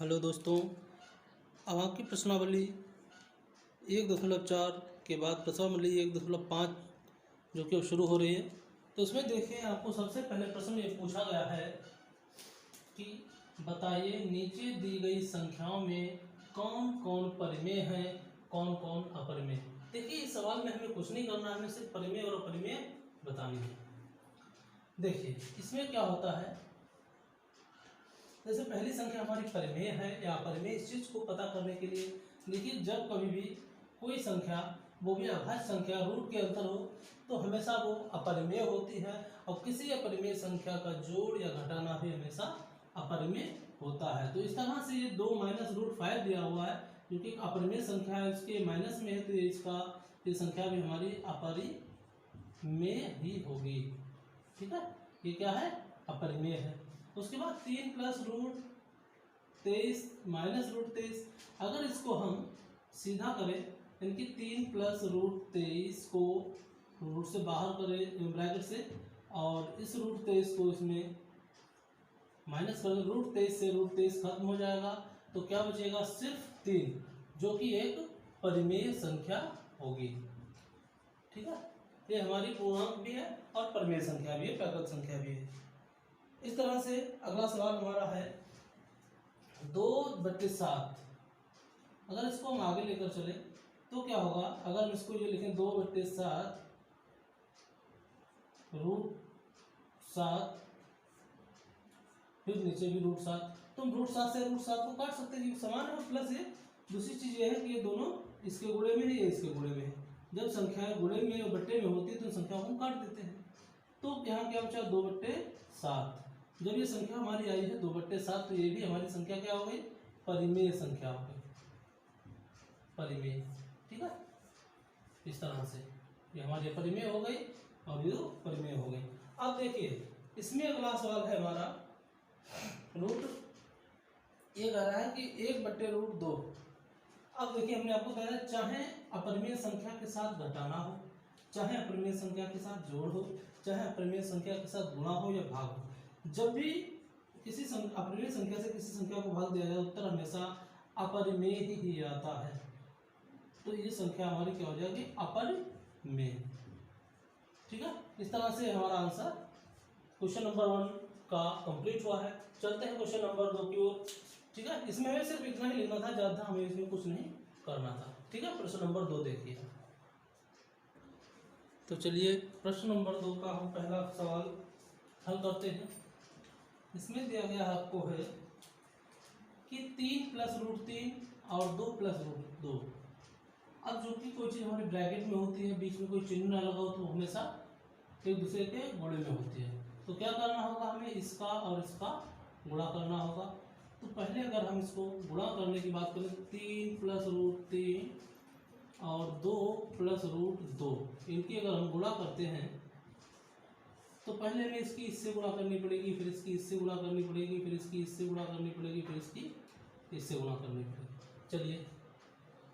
Hello दोस्तों, अब आपकी प्रश्नावली 1.4 के बाद प्रश्नावली 1.5 जो कि अब शुरू हो रही है। तो उसमें देखिए, आपको सबसे पहले प्रश्न ये पूछा गया है कि बताइए नीचे दी गई संख्याओं में कौन कौन परिमेय है, कौन कौन अपरिमेय। देखिए, इस सवाल में हमें कुछ नहीं करना है, हमें सिर्फ परिमेय और अपरिमेय बतानी है। देखिए, इसमें क्या होता है, जैसे पहली संख्या हमारी परिमेय है या अपरिमेय, इस चीज को पता करने के लिए देखिए, जब कभी भी कोई संख्या, वो भी अभाज्य संख्या, रूट के अंतर हो, तो हमेशा वो अपरिमेय होती है। और किसी अपरिमेय संख्या का जोड़ या घटाना भी हमेशा अपरिमेय होता है। तो इस तरह से ये 2 - √5 दिया हुआ है, क्योंकि अपरिमेय संख्या है, इसके माइनस में है, तो ये संख्या भी हमारी अपरिमेय ही होगी। ठीक है, ये क्या है, अपरिमेय है। उसके बाद 3 + √23 -√23, अगर इसको हम सीधा करें, यानी कि 3 + √23 को रूट से बाहर करें ब्रैकेट से, और इस √23 को इसमें माइनस करें, √23 से √23 खत्म हो जाएगा, तो क्या बचेगा, सिर्फ 3, जो कि एक परिमेय संख्या होगी। ठीक है, ये हमारी पूर्णांक भी है और परिमेय संख्या भी है, प्राकृत संख्या भी है। इस तरह से अगला सवाल हमारा है 2/7। अगर इसको हम आगे लेकर चले तो क्या होगा, अगर हम इसको ये लिखें 2/7 √7, फिर नीचे भी √7, तो हम √7 से √7 को काट सकते हैं, क्योंकि समान है। प्लस ये दूसरी चीज ये है कि ये दोनों इसके गुणे में है, ये इसके गुणे में है। जब संख्याएं गुणे में और बट्टे में होती है तो संख्याओं को काट देते हैं। तो यहाँ क्या बचा, 2/7। जब ये संख्या हमारी आई है 2/7, तो ये भी हमारी संख्या क्या हो गई, परिमेय संख्या हो गई, परिमेय। ठीक है, इस तरह से ये हमारी परिमेय हो गई और ये परिमेय हो गई। अब देखिए, इसमें अगला सवाल है हमारा ये कह रहा है कि 1/√2। अब देखिए, हमने आपको बताया, चाहे अपरिमेय संख्या के साथ घटाना हो, चाहे अपरिमेय संख्या के साथ जोड़ हो, चाहे अपरिमेय संख्या के साथ गुणा हो या भाग हो, जब भी किसी अपरिमेय संख्या से किसी संख्या को भाग दिया जाए, उत्तर हमेशा अपरिमेय ही आता है। तो ये संख्या हमारी क्या हो जाएगी, अपरिमेय। ठीक है, इस तरह से हमारा आंसर क्वेश्चन नंबर 1 का कंप्लीट हुआ है। चलते हैं क्वेश्चन नंबर 2 की ओर। ठीक है, इसमें हमें सिर्फ इतना ही लिखना था, ज्यादा हमें इसमें कुछ नहीं करना था। ठीक है, प्रश्न नंबर 2 देखिए। तो चलिए, प्रश्न नंबर 2 का हम पहला सवाल हल करते हैं। इसमें दिया गया आपको है कि 3 + √3 और 2 + √2। अब जो कि कोई चीज़ हमारी ब्रैकेट में होती है, बीच में कोई चिन्ह ना लगा हो, तो हमेशा एक दूसरे के गुणे में होती है। तो क्या करना होगा, हमें इसका और इसका गुणा करना होगा। तो पहले अगर हम इसको गुणा करने की बात करें, 3 + √3 और 2 + √2, इनकी अगर हम गुणा करते हैं, तो पहले हमें इसकी इससे गुणा करनी पड़ेगी, फिर इसकी इससे गुणा करनी पड़ेगी, फिर इसकी इससे गुणा करनी पड़ेगी, फिर इसकी इससे गुणा करनी पड़ेगी। चलिए,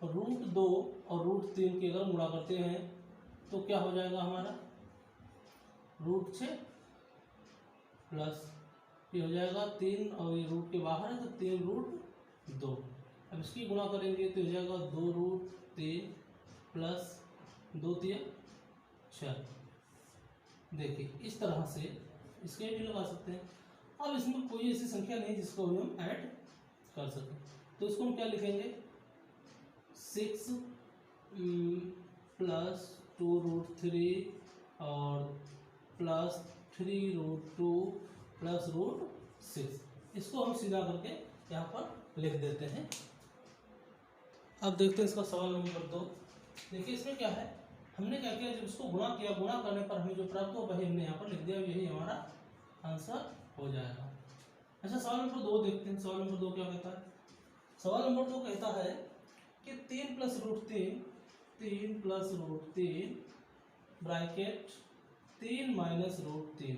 √2 और √3 की अगर हम गुणा करते हैं तो क्या हो जाएगा हमारा, √6 प्लस ये हो जाएगा 3, और ये रूट के बाहर है तो 3√2। अब इसकी गुणा करेंगे तो हो जाएगा 2√3 प्लस 2 × 3 = 6। देखिए, इस तरह से इसके भी लगा सकते हैं। अब इसमें कोई ऐसी संख्या नहीं जिसको हम ऐड कर सकें, तो इसको हम क्या लिखेंगे, 6 + 2√3 और प्लस 3√2 प्लस √6। इसको हम सीधा करके यहाँ पर लिख देते हैं। अब देखते हैं इसका सवाल नंबर 2। देखिए, इसमें क्या है, हमने क्या किया, जब इसको गुणा किया, गुणा करने पर हमें जो प्राप्त हो वही हमने यहाँ पर लिख दिया, यही हमारा आंसर हो जाएगा। अच्छा, सवाल नंबर 2 देखते हैं। सवाल नंबर 2 क्या कहता है, सवाल नंबर 2 कहता है कि 3 + √3 ब्रैकेट 3 - √3।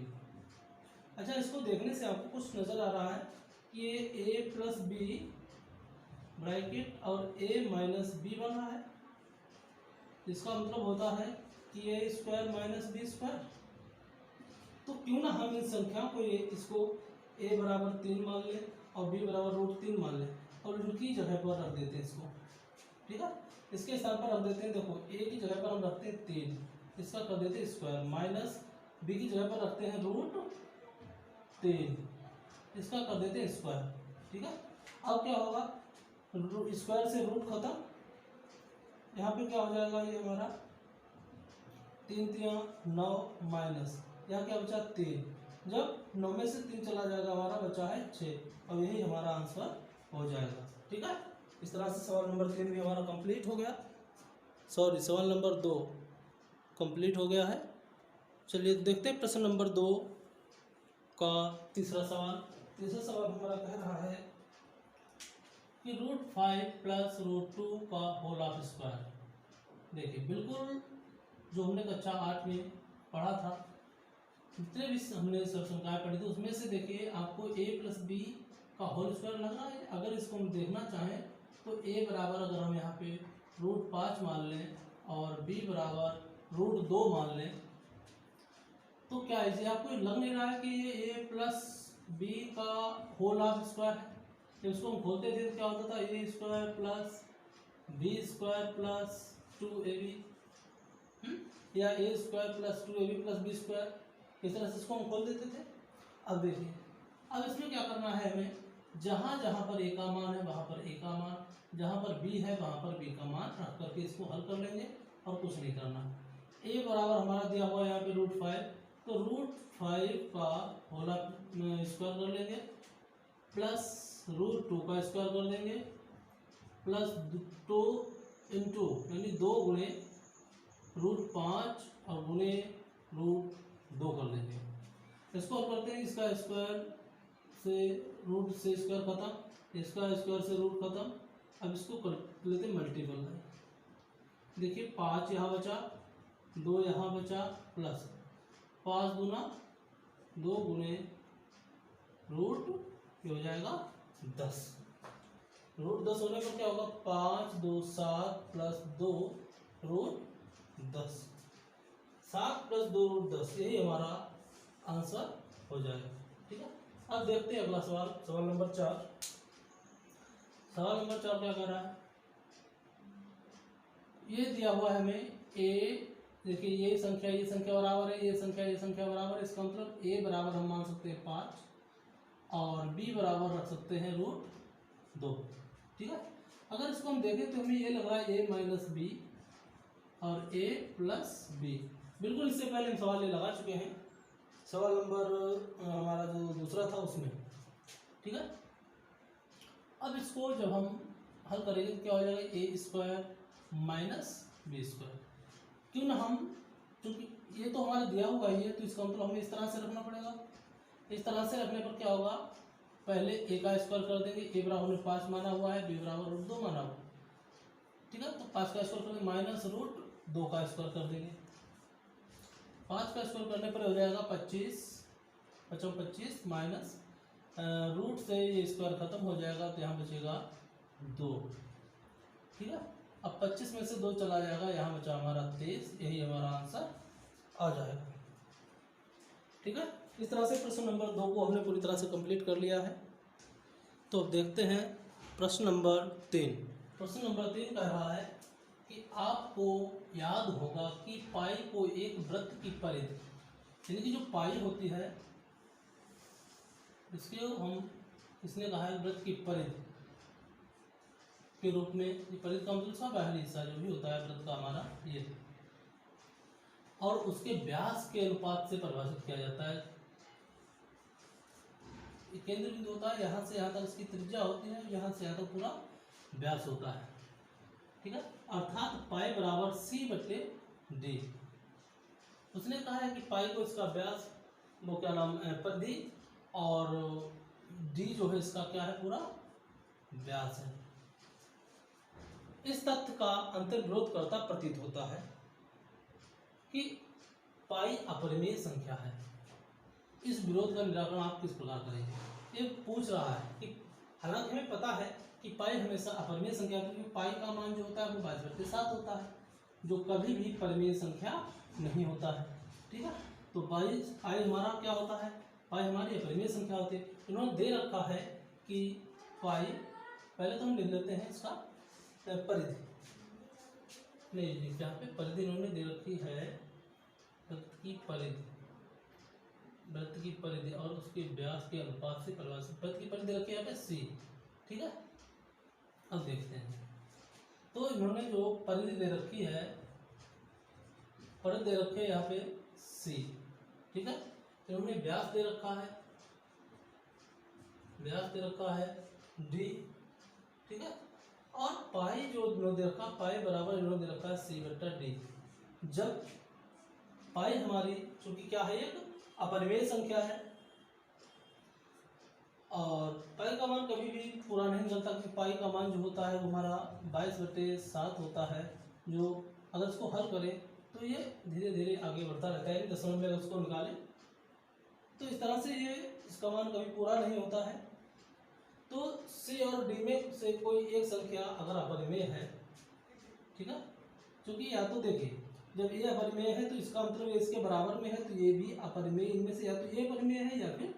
अच्छा, इसको देखने से आपको कुछ नजर आ रहा है कि ये a + b ब्रैकेट और a - b बन रहा है। इसका मतलब होता है कि a² - b²। तो क्यों ना हम इन संख्याओं को इसको a = 3 मान लें और b बराबर √3 मान लें और इनकी जगह पर रख देते हैं इसको, ठीक है। इसके स्थान पर रख देते हैं, देखो a की जगह पर हम रखते हैं 3, इसका कर देते हैं स्क्वायर, माइनस b की जगह पर रखते हैं √3, इसका कर देते हैं स्क्वायर, ठीक है। अब क्या होगा, स्क्वायर से रूट खत्म, यहाँ पे क्या हो जाएगा, ये हमारा 3 3 9 माइनस यहाँ क्या बचा 3, जब 9 में से 3 चला जाएगा हमारा बचा है 6, और यही हमारा आंसर हो जाएगा, ठीक है। इस तरह से सवाल नंबर 3 भी हमारा कंप्लीट हो गया, सॉरी सवाल नंबर 2 कंप्लीट हो गया है। चलिए देखते हैं प्रश्न नंबर 2 का तीसरा सवाल। तीसरा सवाल हमारा कह रहा है कि √5 प्लस √2 का होल ऑफ स्क्वायर। देखिए बिल्कुल जो हमने कक्षा 8 में पढ़ा था, जितने भी हमने संख्याएं पढ़ी थी उसमें से देखिए आपको a प्लस बी का होल स्क्वायर लग रहा है। अगर इसको हम देखना चाहें तो a बराबर अगर हम यहाँ पे √5 मान लें और b बराबर √2 मान लें तो क्या है, आपको लग नहीं रहा है कि ये a प्लस बी का होल ऑफ स्क्वायर है। जब इसको हम खोलते थे तो क्या होता था, a square plus B square plus 2ab या a square plus 2ab plus B square, इस तरह से इसको हम खोल देते थे। अब देखिए, अब इसमें क्या करना है हमें, जहाँ जहाँ पर a का मान है वहाँ पर a का मान, जहाँ पर b है वहाँ पर b का मान रख करके इसको हल कर लेंगे और कुछ नहीं करना। a बराबर हमारा दिया हुआ है यहाँ पे √5, तो √5 का होल स्क्वायर कर लेंगे प्लस √2 का स्क्वायर कर देंगे प्लस 2 इंटू यानी 2 गुणे √5 और गुणे √2 कर देंगे। इसको हल करते हैं, इसका स्क्वायर से रूट से स्क्वायर खत्म, इसका स्क्वायर से रूट खत्म। अब इसको कर लेते हैं मल्टीपल। देखिए 5 यहाँ बचा, 2 यहाँ बचा, प्लस 5 दूना 2 गुणे रूट ये हो जाएगा 10। √10 होने पर क्या होगा, 5 2 7 प्लस 2 √10, 7 प्लस 2 √10, यही हमारा आंसर हो जाएगा, ठीक है। अब देखते हैं अगला सवाल, सवाल नंबर 4। सवाल नंबर 4 क्या कर रहा है, ये दिया हुआ है हमें a, देखिए ये संख्या बराबर है, ये संख्या बराबर है, इसका मतलब a बराबर हम मान सकते हैं 5 और b बराबर रख सकते हैं √2, ठीक है। अगर इसको हम देखें तो हमें ये लग रहा है a माइनस बी और a प्लस बी, बिल्कुल इससे पहले हम सवाल ये लगा चुके हैं, सवाल नंबर हमारा जो दूसरा था उसमें, ठीक है। अब इसको जब हम हल करेंगे तो क्या हो जाएगा, a square minus B square, क्यों ना हम, क्योंकि ये तो हमारा दिया हुआ ही है तो इसका मतलब हमें इस तरह से रखना पड़ेगा। इस तरह से रखने पर क्या होगा, पहले a का स्क्वायर कर देंगे, a बराबर में 5 माना हुआ है, b बराबर √2 माना हुआ, ठीक है। तो 5 का स्क्वायर कर देंगे माइनस √2 का स्क्वायर कर देंगे, 5 का स्क्वायर करने पर हो जाएगा 25, 25 माइनस रूट से ये स्क्वायर खत्म हो जाएगा तो यहाँ बचेगा 2, ठीक है। अब 25 में से 2 चला जाएगा, यहाँ बचा हमारा 23, यही हमारा आंसर आ जाएगा, ठीक है। इस तरह से प्रश्न नंबर 2 को हमने पूरी तरह से कंप्लीट कर लिया है। तो अब देखते हैं प्रश्न नंबर 3। प्रश्न नंबर 3 कह रहा है कि आपको याद होगा कि पाई को एक वृत्त की परिधि, यानी कि जो पाई होती है इसके हम, इसने कहा है वृत्त की परिधि के रूप में, ये परिधि का मतलब सब बाहरी हिस्सा जो भी होता है वृत्त का हमारा ये, और उसके व्यास के अनुपात से परिभाषित किया जाता है। केंद्र बिंदु होता है, यहाँ से यहाँ तक इसकी त्रिज्या होती है, यहाँ से यहाँ तक पूरा व्यास होता है, ठीक है। अर्थात पाई बराबर c/d। उसने कहा है कि पाई को इसका व्यास, वो क्या नाम है, परिधि, और d जो है इसका क्या है, पूरा व्यास है। इस तथ्य का अंतर्विरोध करता प्रतीत होता है कि पाई अपरिमेय संख्या है। इस विरोध का निराकरण आप किस प्रकार करेंगे, ये पूछ रहा है कि हालांकि हमें पता है कि पाई हमेशा अपरिमेय संख्या है, क्योंकि पाई का मान जो होता है वो 22/7 होता है, जो कभी भी परिमेय संख्या नहीं होता है, ठीक है। तो पाई हमारा क्या होता है, पाई हमारी अपरिमेय संख्या होती है। इन्होंने दे रखा है की पाई, पहले तो हम लिख लेते हैं इसका परिधि, नहीं यहाँ पे परिधि इन्होंने दे रखी है, वृत्त की परिधि, वृत्त की परिधि और उसके व्यास के अनुपात से परिभाषित, वृत्त की परिधि दे रखी है यहाँ पे सी, ठीक है। अब देखते हैं, तो इन्होंने जो परिधि दे रखी है, परिधि दे रखी है यहाँ पे सी, ठीक है। इन्होंने व्यास दे रखा है, व्यास दे रखा है डी, ठीक है। और पाई जो इन्होंने दे रखा, पाई बराबर इन्होंने दे रखा है सी बटा डी। जब पाई हमारी चूंकि क्या है, एक अपरिमेय संख्या है और पाई का मान कभी भी पूरा नहीं निकलता, कि पाई का मान जो होता है वो हमारा 22/7 होता है, जो अगर इसको हल करें तो ये धीरे धीरे आगे बढ़ता रहता है, दशमलव में अगर उसको निकालें तो इस तरह से ये इसका मान कभी पूरा नहीं होता है। तो सी और डी में से कोई एक संख्या अगर अपरिमेय है, ठीक है, क्योंकि या तो देखिए जब ये अपरिमेय है तो इसका मतलब ये इसके बराबर में है, तो ये भी अपरिमेय, इनमें से या तो ये अपरिमेय है या फिर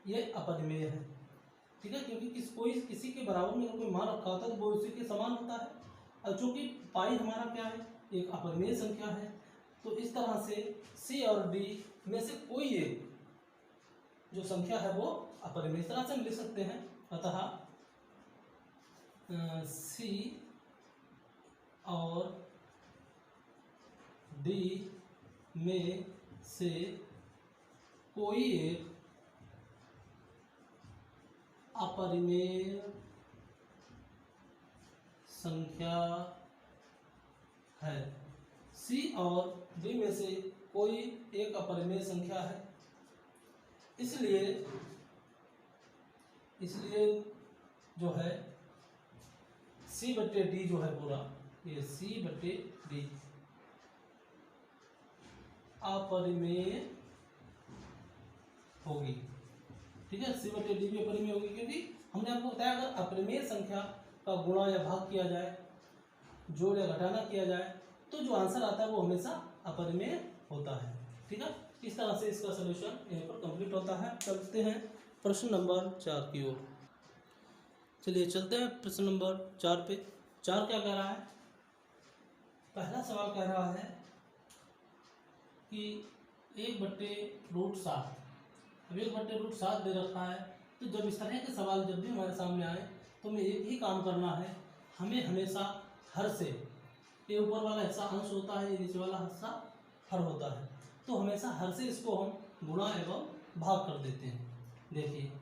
ये अपरिमेय है, ठीक है। क्योंकि किसी के बराबर में अगर कोई मान रखा होता है तो वो उसी के समान होता है, और चूंकि पाई हमारा क्या है, एक अपरिमेय संख्या है, तो इस तरह से सी और डी में से कोई एक जो संख्या है वो अपरिमेय, इस तरह से हम लिख सकते हैं। अतः सी और डी में से कोई एक अपरिमेय संख्या है, सी और डी में से कोई एक अपरिमेय संख्या है, इसलिए जो है सी बटे डी जो है पूरा, ये सी बटे डी अपरिमेय होगी, ठीक है। सी बटे डी भी अपरिमेय होगी, क्योंकि हमने आपको बताया अगर अपरिमेय संख्या का गुणा या भाग किया जाए, जोड़ या घटाना किया जाए, तो जो आंसर आता है वो हमेशा अपरिमेय होता है, ठीक है। इस तरह से इसका सलूशन यहाँ पर कंप्लीट होता है। चलते हैं प्रश्न नंबर 4 की ओर। चलिए चलते हैं प्रश्न नंबर 4 पे। 4 क्या कह रहा है, पहला सवाल कह रहा है कि 1/√7, अब 1/√7 दे रखा है, तो जब इस तरह के सवाल जब भी हमारे सामने आए तो हमें एक ही काम करना है, हमें हमेशा हर से, ये ऊपर वाला हिस्सा अंश होता है, ये नीचे वाला हिस्सा हर होता है, तो हमेशा हर से इसको हम गुणा एवं भाग कर देते हैं। देखिए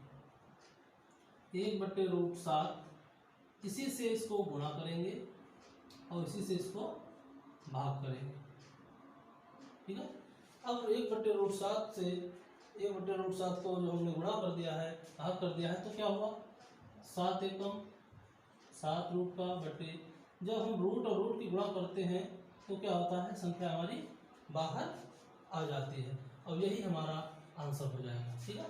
1/√7, इसी से इसको गुणा करेंगे और इसी से इसको भाग करेंगे, ठीक है। अब 1/√7 से 1/√7 को जो हमने गुणा कर दिया है, भाग कर दिया है, तो क्या हुआ, 7 एकम 7 रूट का बटे, जब हम रूट और रूट की गुणा करते हैं तो क्या होता है, संख्या हमारी बाहर आ जाती है और यही हमारा आंसर हो जाएगा, ठीक है।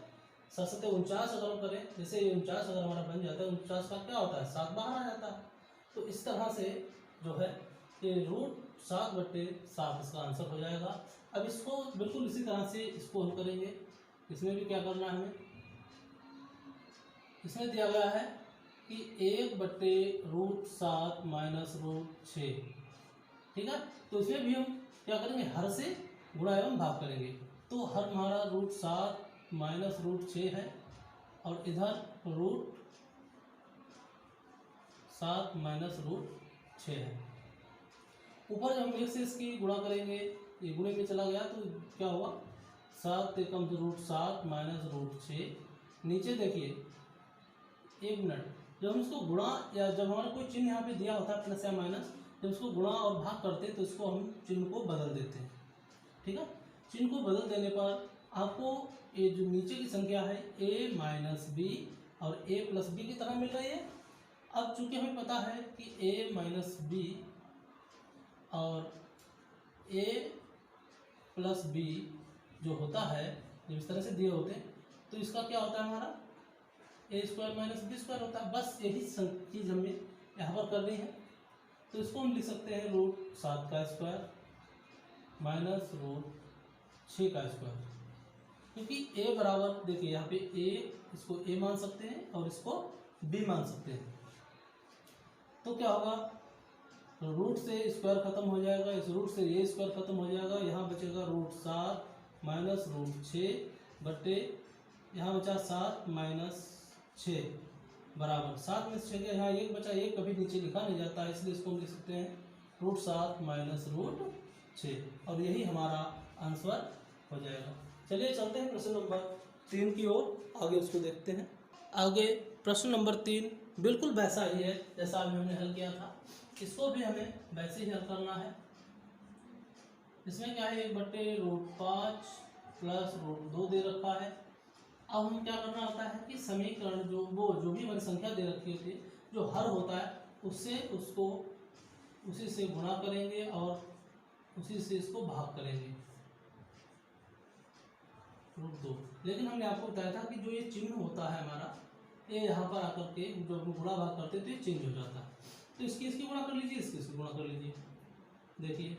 7 × 49 अगर हम करें, जैसे 49 अगर हमारा बन जाता है, 49 का क्या होता है, 7 बाहर आ जाता है, तो इस तरह से जो है ये √7/7 इसका आंसर हो जाएगा। अब इसको बिल्कुल इसी तरह से इसको हल करेंगे। इसमें भी क्या करना है हमें, इसमें दिया गया है कि 1/√7 - √6, ठीक है। तो इसमें भी हम क्या करेंगे, हर से गुणा एवं भाग करेंगे, तो हर हमारा √7 - √6 है और इधर √7 - √6 है। ऊपर जब हम 1 से इसकी गुणा करेंगे, ये गुणे में चला गया तो क्या हुआ, 7 एकम √7 - √6, नीचे देखिए 1 मिनट, जब हम इसको गुणा या जब हमारा कोई चिन्ह यहाँ पे दिया होता है प्लस या माइनस, जब इसको गुणा और भाग करते हैं तो इसको हम चिन्ह को बदल देते हैं, ठीक है। चिन्ह को बदल देने पर आपको ये जो नीचे की संख्या है a - b और a + b की तरह मिल रही है। अब चूंकि हमें पता है कि a - b और a + b जो होता है, जब इस तरह से दिए होते हैं तो इसका क्या होता है, हमारा a² - b² होता है। बस यही चीज़ हमें यहाँ पर करनी है, तो इसको हम लिख सकते हैं √7² - √6², क्योंकि a बराबर, देखिए यहाँ पे a, इसको a मान सकते हैं और इसको बी मान सकते हैं। तो क्या होगा, रूट से स्क्वायर खत्म हो जाएगा, इस रूट से ये स्क्वायर खत्म हो जाएगा, यहाँ बचेगा रूट 7 माइनस रूट 6 बटे यहाँ बचा 7 माइनस 6 बराबर 7 में से 6 गया, यहाँ एक बचा, एक कभी नीचे लिखा नहीं जाता है, इसलिए इसको हम लिख सकते हैं रूट 7 माइनस रूट 6 और यही हमारा आंसर हो जाएगा। चलिए चलते हैं प्रश्न नंबर 3 की ओर, आगे उसको देखते हैं। आगे प्रश्न नंबर 3 बिल्कुल वैसा ही है जैसा अभी हमने हल किया था, इसको भी हमें वैसे ही हल करना है। इसमें क्या है, 1/√5 प्लस √2 दे रखा है। अब हम क्या करना होता है कि समीकरण जो भी हमारी संख्या दे रखी होती है, जो हर होता है उससे उसको उसी से गुणा करेंगे और उसी से इसको भाग करेंगे √2। लेकिन हमने आपको बताया था कि जो ये चिन्ह होता है हमारा, ये यहाँ पर आकर के जो हम गुणा भाग करते हैं तो ये चेंज हो जाता है। तो इसकी गुणा कर लीजिए, इसकी गुणा कर लीजिए। देखिए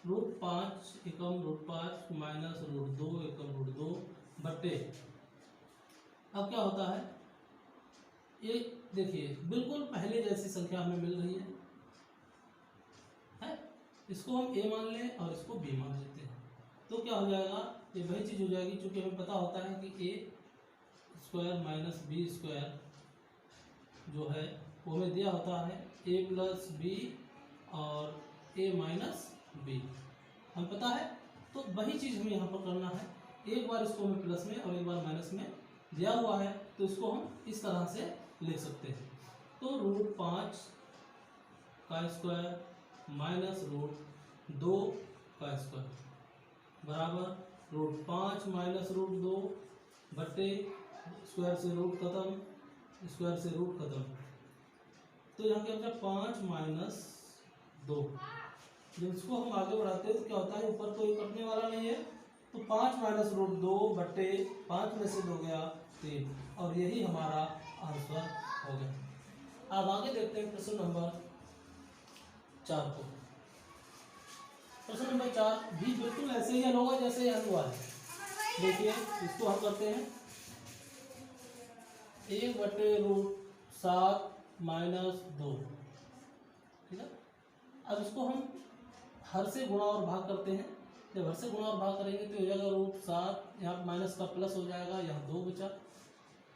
√5 एकम √5 माइनस √2 एकम √2 बटे, अब क्या होता है, ये देखिए बिल्कुल पहले जैसी संख्या हमें मिल रही है, इसको हम a मान लें और इसको b मान लेते हैं, तो क्या हो जाएगा, ये वही चीज़ हो जाएगी। क्योंकि हमें पता होता है कि a² माइनस b² जो है वो हमें दिया होता है a प्लस बी और a माइनस बी, हमें पता है। तो वही चीज़ हमें यहाँ पर करना है, एक बार इसको हमें प्लस में और एक बार माइनस में दिया हुआ है, तो इसको हम इस तरह से लिख सकते हैं। तो √5 का स्क्वायर माइनस √2 का स्क्वायर बराबर √5 माइनस √2 बटे स्क्वायर से रूट खत्म, स्क्वायर से रूट खत्म, तो यहाँ क्या बचा 5 माइनस 2। जब इसको हम आगे बढ़ाते हैं तो क्या होता है, ऊपर तो ये कटने वाला नहीं है, तो 5 माइनस √2 बटे 5 में से 2 गया 3 और यही हमारा आंसर हो गया। अब आगे देखते हैं प्रश्न नंबर 4 को। प्रश्न नंबर 4 भी बिल्कुल ऐसे ही हल होगा जैसे ये हल हुआ है। देखिए इसको हम करते हैं 1/√7 माइनस 2, ठीक है। अब इसको हम हर से गुणा और भाग करते हैं, जब हर से गुणा और भाग करेंगे तो हो जाएगा √7, यहाँ माइनस का प्लस हो जाएगा, यहाँ 2 बचा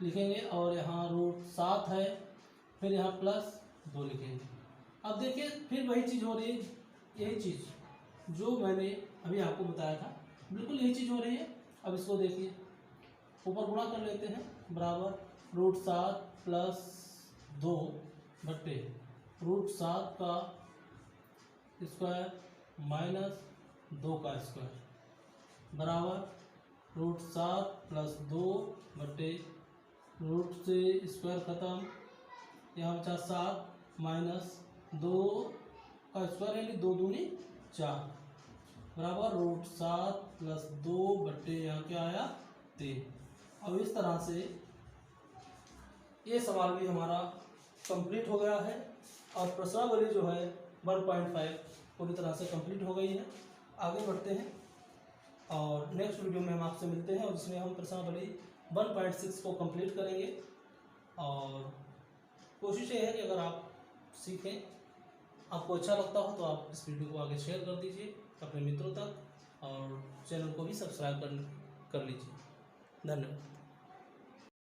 लिखेंगे और यहाँ √7 है, फिर यहाँ प्लस 2 लिखेंगे। अब देखिए फिर वही चीज़ हो रही है, यही चीज़ जो मैंने अभी आपको बताया था, बिल्कुल यही चीज़ हो रही है। अब इसको देखिए ऊपर गुणा कर लेते हैं, बराबर √7 प्लस 2 बटे √7 का स्क्वायर माइनस 2 का स्क्वायर बराबर √7 प्लस 2 बटे रूट से स्क्वायर खत्म, यहाँ बचा 7 माइनस 2 का स्क्वायर यानी 2 दूनी 4 बराबर √7 प्लस 2 बटे यहाँ क्या आया 3। अब इस तरह से ये सवाल भी हमारा कंप्लीट हो गया है और प्रश्नावली जो है 1.5 पूरी तरह से कंप्लीट हो गई है। आगे बढ़ते हैं और नेक्स्ट वीडियो में हम आपसे मिलते हैं और जिसमें हम प्रश्नावली 1.6 को कंप्लीट करेंगे। और कोशिश ये है कि अगर आप सीखें, आपको अच्छा लगता हो तो आप इस वीडियो को आगे शेयर कर दीजिए अपने मित्रों तक और चैनल को भी सब्सक्राइब कर लीजिए। धन्यवाद।